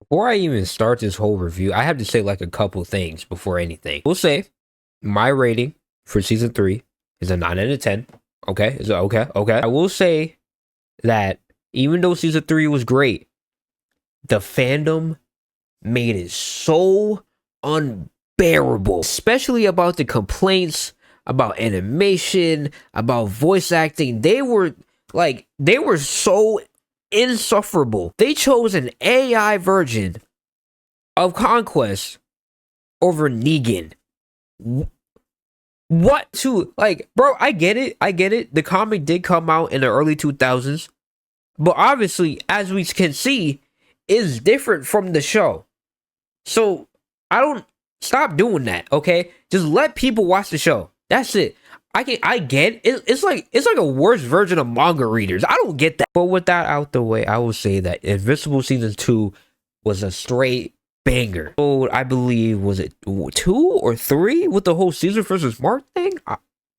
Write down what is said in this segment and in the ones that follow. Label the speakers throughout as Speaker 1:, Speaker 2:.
Speaker 1: Before I even start this whole review, I have to say like a couple things before anything. We'll say my rating for season 3 is a 9 out of 10. Okay, is it okay? Okay. I will say that even though season 3 was great, the fandom made it so unbearable, especially about the complaints about animation, about voice acting. They were so insufferable. They chose an AI version of Conquest over Negan. What to like, bro? I get it. I get it. The comic did come out in the early 2000s, but obviously, as we can see, is different from the show. So I don't stop doing that. Okay, just let people watch the show. That's it. I get it. It's like a worse version of manga readers. I don't get that. But with that out the way, I will say that Invincible season 2 was a straight banger. So I believe, was it 2 or 3 with the whole Caesar versus Mark thing?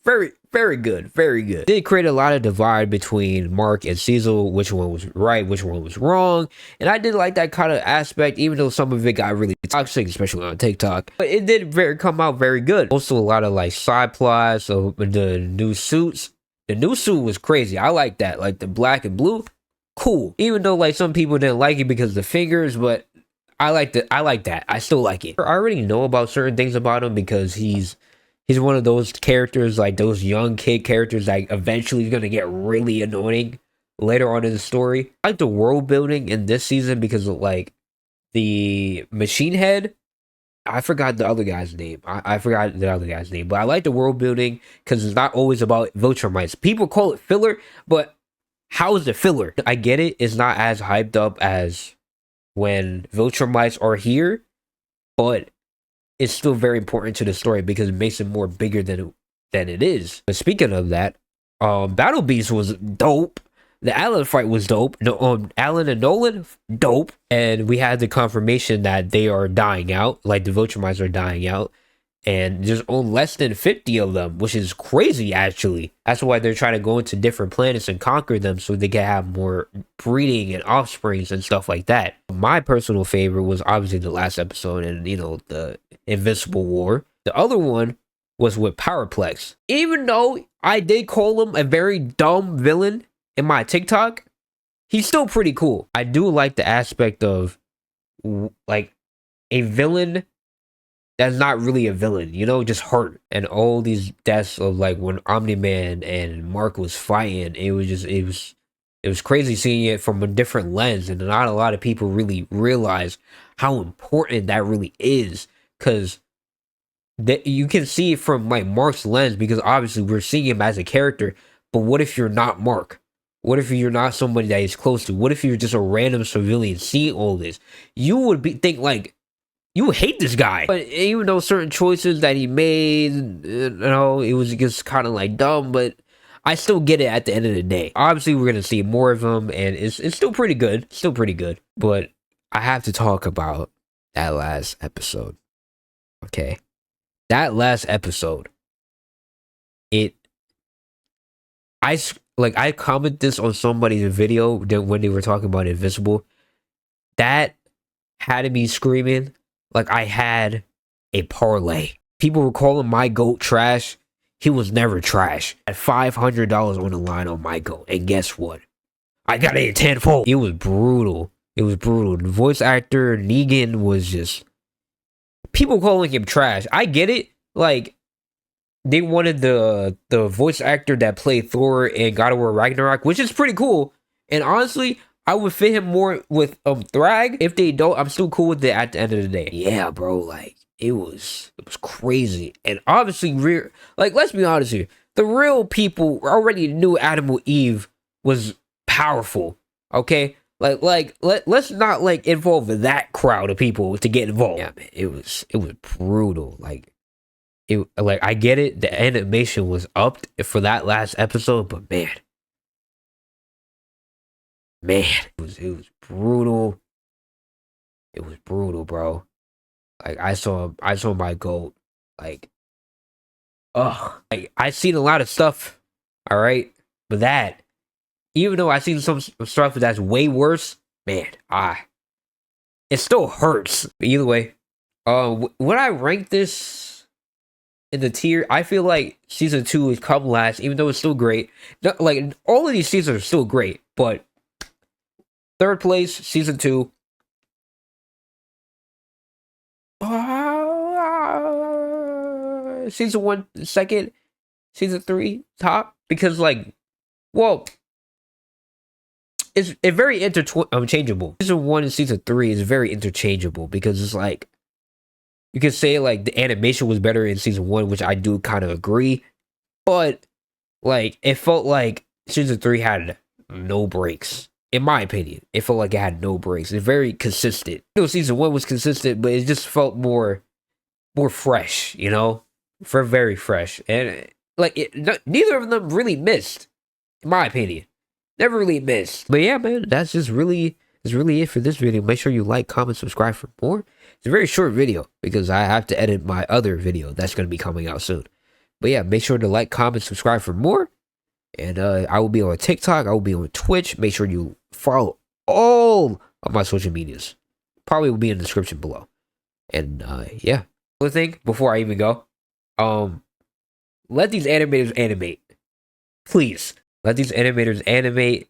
Speaker 1: Very, very good. Very good. Did create a lot of divide between Mark and Caesar, which one was right, which one was wrong. And I did like that kind of aspect, even though some of it got really toxic, especially on TikTok. But it did come out very good. Also, a lot of like side plots of the new suits. The new suit was crazy. I like that. Like the black and blue. Cool. Even though like some people didn't like it because of the fingers, but I like that. I still like it. I already know about certain things about him because he's one of those characters, like those young kid characters that eventually is gonna get really annoying later on in the story. I like the world building in this season because of like the machine head. I forgot the other guy's name. I forgot the other guy's name, but I like the world building because it's not always about Viltrumites. People call it filler, but how is it filler? I get it. It's not as hyped up as when Viltrumites are here, but it's still very important to the story because it makes it more bigger than it is. But speaking of that, Battle Beast was dope. The Alan fight was dope. No, Alan and Nolan, dope. And we had the confirmation that they are dying out, like the Viltrumites are dying out. And there's only less than 50 of them, which is crazy, actually. That's why they're trying to go into different planets and conquer them so they can have more breeding and offsprings and stuff like that. My personal favorite was obviously the last episode and, the Invincible War. The other one was with Powerplex. Even though I did call him a very dumb villain in my TikTok, he's still pretty cool. I do like the aspect of, like, a villain that's not really a villain, just hurt. And all these deaths of like when Omni-Man and Mark was fighting, it was crazy seeing it from a different lens, and not a lot of people really realize how important that really is, because you can see it from like Mark's lens, because obviously we're seeing him as a character. But what if you're not Mark? What if you're not somebody that he's close to? What if you're just a random civilian seeing all this? You would think like, you hate this guy. But even though certain choices that he made, it was just kind of like dumb, but I still get it at the end of the day. Obviously, we're going to see more of him, and it's still pretty good. Still pretty good. But I have to talk about that last episode. Okay? That last episode. I commented this on somebody's video when they were talking about Invincible. That had me screaming like I had a parlay. People were calling my GOAT trash. He was never trash. I had $500 on the line on my GOAT. And guess what? I got it tenfold. It was brutal. It was brutal. The voice actor, Negan, was just... people calling him trash. I get it. Like, they wanted the voice actor that played Thor in God of War Ragnarok, which is pretty cool. And honestly, I would fit him more with Thrag. If they don't, I'm still cool with it at the end of the day. Yeah, bro, like it was crazy. And obviously, let's be honest here. The real people already knew Adam Eve was powerful. Okay? Let's not like involve that crowd of people to get involved. Yeah, man, it was brutal. Like I get it, the animation was upped for that last episode, but man, it was brutal. It was brutal, bro. Like I saw my GOAT. Like, like I seen a lot of stuff, all right, but that, even though I seen some stuff that's way worse, man, it still hurts. But either way, would I rank this in the tier? I feel like season 2 would come last, even though it's still great. Like all of these seasons are still great, but third place, season 2. Season 1, second. Season 3, top. Because like, well, it's very interchangeable. Season 1 and season 3 is very interchangeable because it's like you can say like the animation was better in season 1, which I do kind of agree, but like it felt like season 3 had no breaks. In my opinion, it felt like it had no breaks. It's very consistent. You know, season 1 was consistent, but it just felt more fresh. You know, for very fresh, and like neither of them really missed, in my opinion. Never really missed. But yeah, man, that's really it for this video. Make sure you like, comment, subscribe for more. It's a very short video because I have to edit my other video that's going to be coming out soon. But yeah, make sure to like, comment, subscribe for more. And I will be on TikTok. I will be on Twitch. Make sure you follow all of my social medias. Probably will be in the description below. And yeah. Another thing before I even go, let these animators animate. Please. Let these animators animate.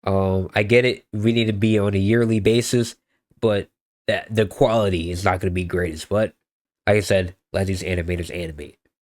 Speaker 1: I get it. We need to be on a yearly basis, but the quality is not going to be greatest. But like I said, let these animators animate.